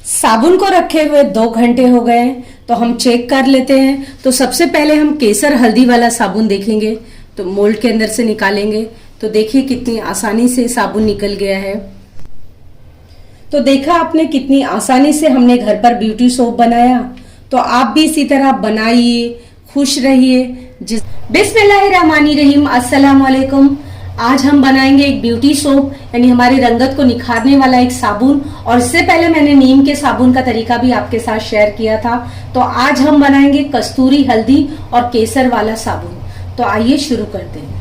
साबुन को रखे हुए 2 घंटे हो गए हैं, तो हम चेक कर लेते हैं। तो सबसे पहले हम केसर हल्दी वाला साबुन देखेंगे, तो मोल्ड के अंदर से निकालेंगे। तो देखिए कितनी आसानी से साबुन निकल गया है। तो देखा आपने कितनी आसानी से हमने घर पर ब्यूटी सोप बनाया। तो आप भी इसी तरह बनाइए, खुश रहिए। बिस्मिल्लाहिर्रहमानिर्रहीम, अस्सलाम वालेकुम। आज हम बनाएंगे एक ब्यूटी सोप, यानी हमारी रंगत को निखारने वाला एक साबुन। और इससे पहले मैंने नीम के साबुन का तरीका भी आपके साथ शेयर किया था। तो आज हम बनाएंगे कस्तूरी हल्दी और केसर वाला साबुन। तो आइए शुरू करते हैं।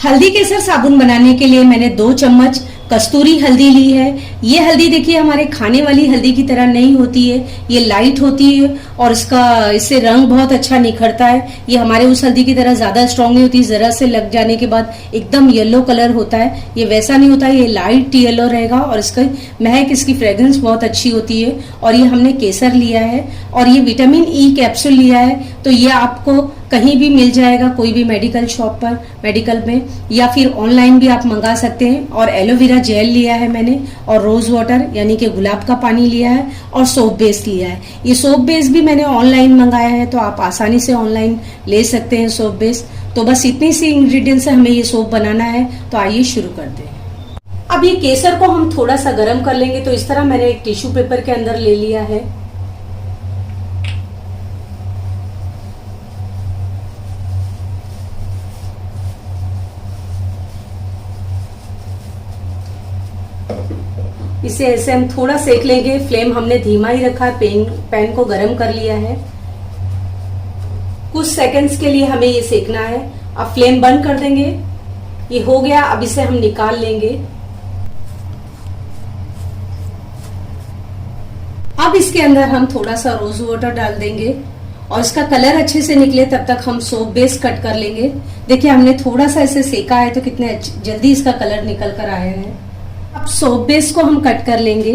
हल्दी केसर साबुन बनाने के लिए मैंने 2 चम्मच कस्तूरी हल्दी ली है। ये हल्दी देखिए हमारे खाने वाली हल्दी की तरह नहीं होती है, ये लाइट होती है और इससे रंग बहुत अच्छा निखरता है। ये हमारे उस हल्दी की तरह ज्यादा स्ट्रांग नहीं होती, जरा से लग जाने के बाद एकदम येलो कलर होता है। ये वैसा नहीं होता है, ये लाइट येलो रहेगा और इसका महक, इसकी फ्रेग्रेंस बहुत अच्छी होती है। और ये हमने केसर लिया है और ये विटामिन ई कैप्सूल लिया है। तो ये आपको कहीं भी मिल जाएगा, कोई भी मेडिकल शॉप पर, मेडिकल में, या फिर ऑनलाइन भी आप मंगा सकते हैं। और एलोवेरा जेल लिया है मैंने, और रोज वाटर यानी कि गुलाब का पानी लिया है, और सोप बेस लिया है। ये सोप बेस भी मैंने ऑनलाइन मंगाया है, तो आप आसानी से ऑनलाइन ले सकते हैं सोप बेस। तो बस इतनी सी इंग्रेडिएंट्स से हमें ये सोप बनाना है। तो आइए शुरू करते हैं। अब ये केसर को हम थोड़ा सा गर्म कर लेंगे। तो इस तरह मैंने एक टिश्यू पेपर के अंदर ले लिया है। इसे ऐसे हम थोड़ा सेक लेंगे। फ्लेम हमने धीमा ही रखा है, पैन को गरम कर लिया है। कुछ सेकंड्स के लिए हमें ये सेकना है। अब फ्लेम बंद कर देंगे। ये हो गया, अब इसे हम निकाल लेंगे। अब इसके अंदर हम थोड़ा सा रोज वाटर डाल देंगे और इसका कलर अच्छे से निकले तब तक हम सोप बेस कट कर लेंगे। देखिए हमने थोड़ा सा इसे सेका है, तो कितने जल्दी इसका कलर निकल कर आया है। अब सोप बेस को हम कट कर लेंगे।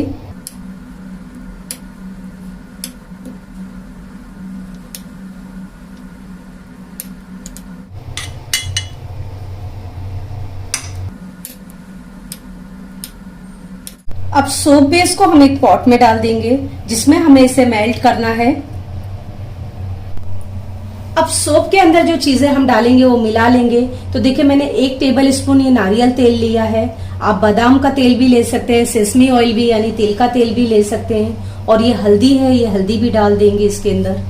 अब सोप बेस को हम एक पॉट में डाल देंगे, जिसमें हमें इसे मेल्ट करना है। अब सोप के अंदर जो चीजें हम डालेंगे वो मिला लेंगे। तो देखिए मैंने 1 टेबल स्पून ये नारियल तेल लिया है। आप बादाम का तेल भी ले सकते हैं, सेसमी ऑयल भी यानी तिल का तेल भी ले सकते हैं। और ये हल्दी है, ये हल्दी भी डाल देंगे इसके अंदर।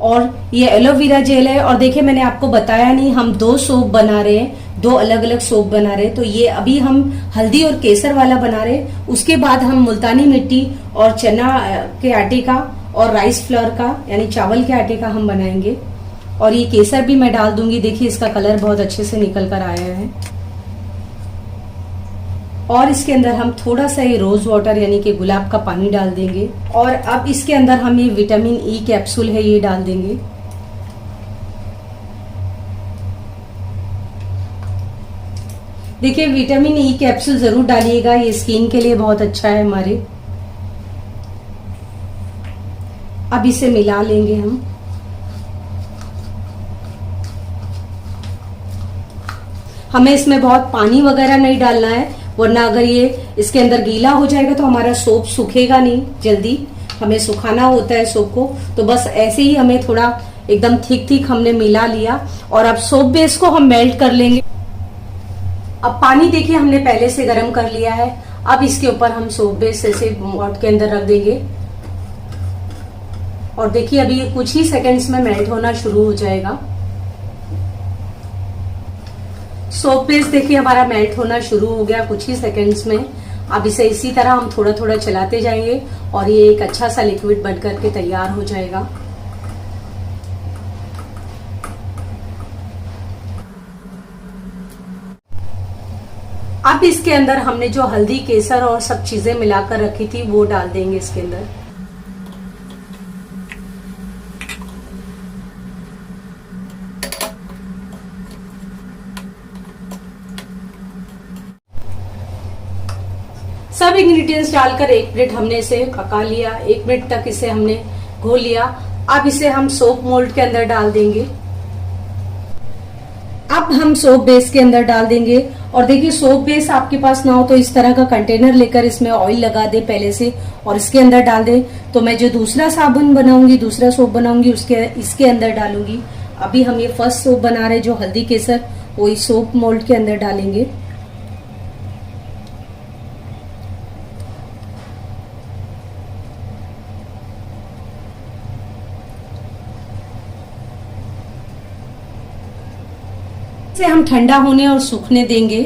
और ये एलोवेरा जेल है। और देखिए मैंने आपको बताया नहीं, हम 2 सोप बना रहे हैं, 2 अलग अलग सोप बना रहे हैं। तो ये अभी हम हल्दी और केसर वाला बना रहे हैं। उसके बाद हम मुल्तानी मिट्टी और चना के आटे का और राइस फ्लोर का यानी चावल के आटे का हम बनाएंगे। और ये केसर भी मैं डाल दूंगी। देखिए इसका कलर बहुत अच्छे से निकल कर आया है। और इसके अंदर हम थोड़ा सा ये रोज वाटर यानी कि गुलाब का पानी डाल देंगे। और अब इसके अंदर हम ये विटामिन ई कैप्सूल है ये डाल देंगे। देखिए विटामिन ई कैप्सूल जरूर डालिएगा, ये स्किन के लिए बहुत अच्छा है हमारे। अब इसे मिला लेंगे हम। हमें इसमें बहुत पानी वगैरह नहीं डालना है, वरना अगर ये इसके अंदर गीला हो जाएगा तो हमारा सोप सूखेगा नहीं जल्दी। हमें सुखाना होता है सोप को। तो बस ऐसे ही हमें थोड़ा एकदम थिक हमने मिला लिया। और अब सोप बेस को हम मेल्ट कर लेंगे। अब पानी देखिए हमने पहले से गर्म कर लिया है। अब इसके ऊपर हम सोप बेस ऐसे पॉट के अंदर रख देंगे। और देखिए अभी ये कुछ ही सेकंड्स में मेल्ट होना शुरू हो जाएगा। सोप बेस देखिए हमारा मेल्ट होना शुरू हो गया कुछ ही सेकंड्स में। अब इसे इसी तरह हम थोड़ा थोड़ा चलाते जाएंगे और ये एक अच्छा सा लिक्विड बन करके तैयार हो जाएगा। अब इसके अंदर हमने जो हल्दी, केसर और सब चीजें मिलाकर रखी थी वो डाल देंगे इसके अंदर। सब इंग्रेडिएंट्स डालकर 1 मिनट हमने इसे पका लिया। 1 मिनट तक इसे हमने घोल लिया। अब इसे हम सोप मोल्ड के अंदर डाल देंगे। अब हम सोप बेस के अंदर डाल देंगे और देखिए सोप बेस आपके पास ना हो तो इस तरह का कंटेनर लेकर इसमें ऑयल लगा दे पहले से और इसके अंदर डाल दे। तो मैं जो दूसरा साबुन बनाऊंगी, दूसरा सोप बनाऊंगी, उसके इसके अंदर डालूंगी। अभी हम ये फर्स्ट सोप बना रहे जो हल्दी केसर, वो इस सोप मोल्ड के अंदर डालेंगे। इसे हम ठंडा होने और सूखने देंगे।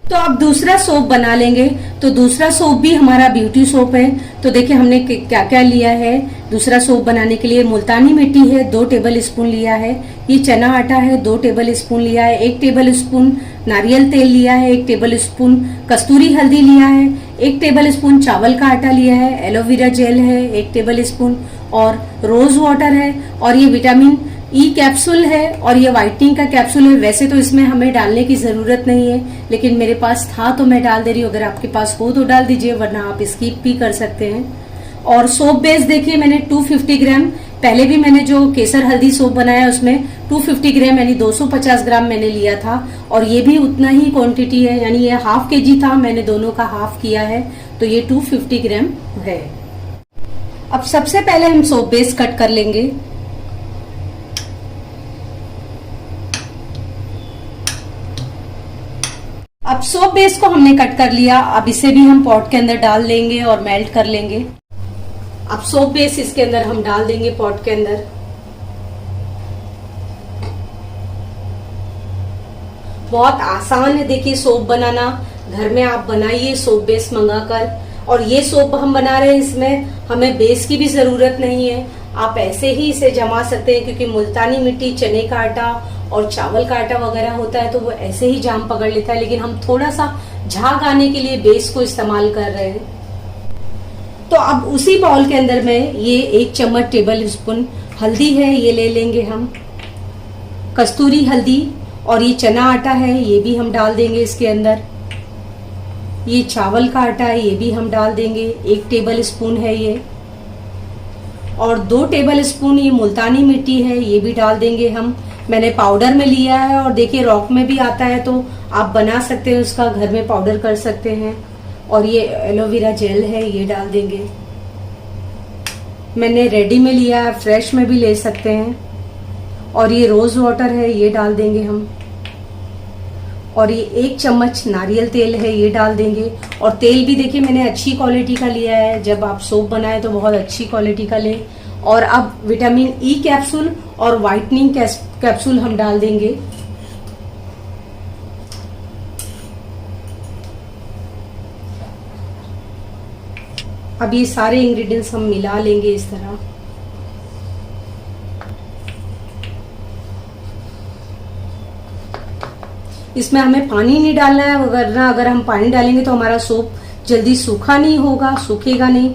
तो अब दूसरा सोप बना लेंगे। तो दूसरा सोप भी हमारा ब्यूटी सोप है। तो देखिए हमने क्या क्या लिया है दूसरा सोप बनाने के लिए। मुल्तानी मिट्टी है 2 टेबल स्पून लिया है। ये चना आटा है 2 टेबल स्पून लिया है। 1 टेबल स्पून नारियल तेल लिया है। 1 टेबल स्पून कस्तूरी हल्दी लिया है। 1 टेबल स्पून चावल का आटा लिया है। एलोवेरा जेल है 1 टेबल स्पून और रोज वाटर है। और ये विटामिन ई कैप्सूल है और ये व्हाइटनिंग का कैप्सूल है। वैसे तो इसमें हमें डालने की जरूरत नहीं है, लेकिन मेरे पास था तो मैं डाल दे रही हूँ। अगर आपके पास हो तो डाल दीजिए, वरना आप स्किप भी कर सकते हैं। और सोप बेस देखिए मैंने 250 ग्राम, पहले भी मैंने जो केसर हल्दी सोप बनाया उसमें 250 ग्राम यानी 250 ग्राम मैंने लिया था। और ये भी उतना ही क्वांटिटी है, यानी ये ½ kg था, मैंने दोनों का हाफ किया है, तो ये 250 ग्राम है। अब सबसे पहले हम सोप बेस कट कर लेंगे। अब सोप बेस को हमने कट कर लिया। अब इसे भी हम पॉट के अंदर डाल देंगे और मेल्ट कर लेंगे। अब सोप बेस इसके अंदर हम डाल देंगे पॉट के अंदर। बहुत आसान है देखिए सोप बनाना, घर में आप बनाइए सोप बेस मंगाकर। और ये सोप हम बना रहे हैं, इसमें हमें बेस की भी जरूरत नहीं है, आप ऐसे ही इसे जमा सकते हैं, क्योंकि मुल्तानी मिट्टी, चने का आटा और चावल का आटा वगैरह होता है तो वो ऐसे ही जाम पकड़ लेता है। लेकिन हम थोड़ा सा झाग आने के लिए बेस को इस्तेमाल कर रहे हैं। तो अब उसी बाउल के अंदर में ये 1 चम्मच टेबल स्पून हल्दी है, ये ले लेंगे हम, कस्तूरी हल्दी। और ये चना आटा है, ये भी हम डाल देंगे इसके अंदर। ये चावल का आटा है, ये भी हम डाल देंगे, 1 टेबल स्पून है ये। और 2 टेबल स्पून ये मुल्तानी मिट्टी है, ये भी डाल देंगे हम। मैंने पाउडर में लिया है और देखिए रॉक में भी आता है, तो आप बना सकते हैं, उसका घर में पाउडर कर सकते हैं। और ये एलोवेरा जेल है, ये डाल देंगे। मैंने रेडी में लिया है, फ्रेश में भी ले सकते हैं। और ये रोज वाटर है, ये डाल देंगे हम। और ये 1 चम्मच नारियल तेल है, ये डाल देंगे। और तेल भी देखिए मैंने अच्छी क्वालिटी का लिया है, जब आप सोप बनाए तो बहुत अच्छी क्वालिटी का लें। और अब विटामिन ई कैप्सूल और व्हाइटनिंग कैप्सूल हम डाल देंगे। अब ये सारे इंग्रेडिएंट्स हम मिला लेंगे इस तरह। इसमें हमें पानी नहीं डालना है, वरना अगर हम पानी डालेंगे तो हमारा सोप जल्दी सूखा नहीं होगा, सूखेगा नहीं।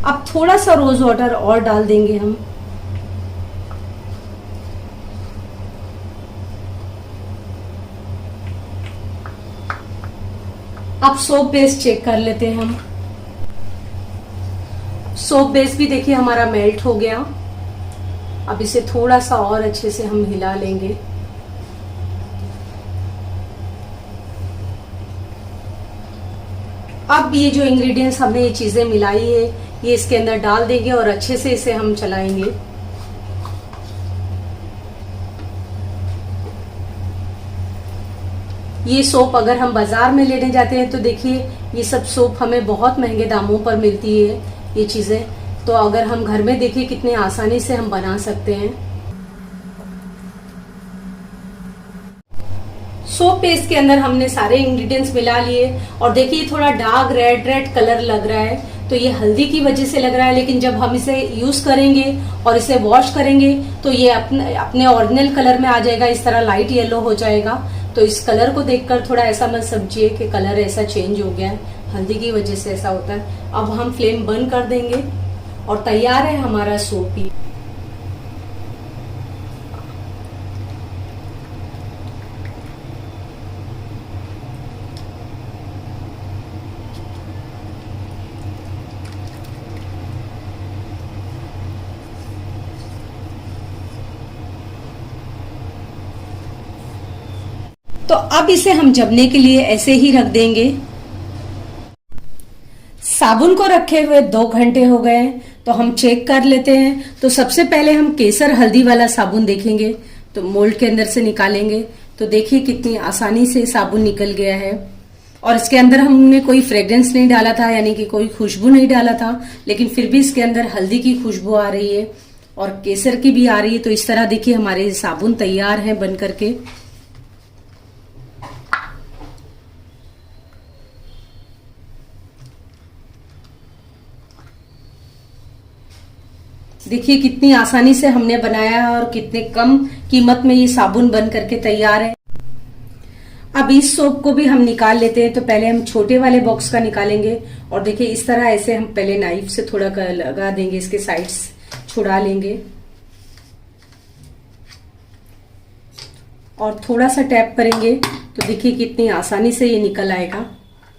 अब थोड़ा सा रोज वाटर और डाल देंगे हम। अब सोप बेस चेक कर लेते हैं हम। सोप बेस भी देखिए हमारा मेल्ट हो गया। अब इसे थोड़ा सा और अच्छे से हम हिला लेंगे। अब ये जो इंग्रेडिएंट्स हमने ये चीजें मिलाई है, ये इसके अंदर डाल देंगे और अच्छे से इसे हम चलाएंगे। ये सोप अगर हम बाजार में लेने जाते हैं तो देखिए ये सब सोप हमें बहुत महंगे दामों पर मिलती है ये चीजें। तो अगर हम घर में देखिए कितने आसानी से हम बना सकते हैं। सोप पेस्ट के अंदर हमने सारे इंग्रेडिएंट्स मिला लिए और देखिए थोड़ा डार्क रेड कलर लग रहा है, तो ये हल्दी की वजह से लग रहा है। लेकिन जब हम इसे यूज करेंगे और इसे वॉश करेंगे तो ये अपने ओरिजिनल कलर में आ जाएगा, इस तरह लाइट येलो हो जाएगा। तो इस कलर को देखकर थोड़ा ऐसा मत समझिए कि कलर ऐसा चेंज हो गया है, हल्दी की वजह से ऐसा होता है। अब हम फ्लेम बंद कर देंगे और तैयार है हमारा सोप ही। तो अब इसे हम जमने के लिए ऐसे ही रख देंगे। साबुन को रखे हुए 2 घंटे हो गए, तो हम चेक कर लेते हैं। तो सबसे पहले हम केसर हल्दी वाला साबुन देखेंगे, तो मोल्ड के अंदर से निकालेंगे। तो देखिए कितनी आसानी से साबुन निकल गया है, और इसके अंदर हमने कोई फ्रेग्रेंस नहीं डाला था, यानी कि कोई खुशबू नहीं डाला था, लेकिन फिर भी इसके अंदर हल्दी की खुशबू आ रही है और केसर की भी आ रही है। तो इस तरह देखिए हमारे साबुन तैयार हैं बन करके। देखिए कितनी आसानी से हमने बनाया है और कितने कम कीमत में ये साबुन बन करके तैयार है। अब इस सोप को भी हम निकाल लेते हैं। तो पहले हम छोटे वाले बॉक्स का निकालेंगे, और देखिए इस तरह ऐसे हम पहले नाइफ से थोड़ा लगा देंगे, इसके साइड्स छुड़ा लेंगे और थोड़ा सा टैप करेंगे। तो देखिए कितनी आसानी से ये निकल आएगा।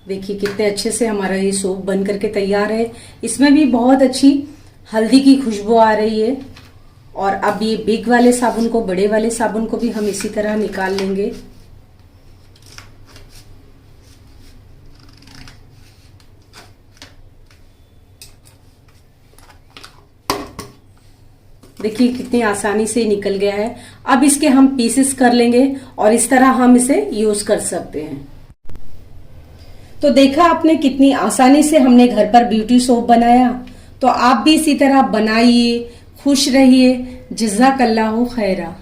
देखिए कितने अच्छे से हमारा ये सोप बन करके तैयार है। इसमें भी बहुत अच्छी हल्दी की खुशबू आ रही है। और अब ये बिग वाले साबुन को, बड़े वाले साबुन को भी हम इसी तरह निकाल लेंगे। देखिए कितनी आसानी से निकल गया है। अब इसके हम पीसेस कर लेंगे और इस तरह हम इसे यूज कर सकते हैं। तो देखा आपने कितनी आसानी से हमने घर पर ब्यूटी सोप बनाया। तो आप भी इसी तरह बनाइए, खुश रहिए। जज़ाकल्लाहु खैरा।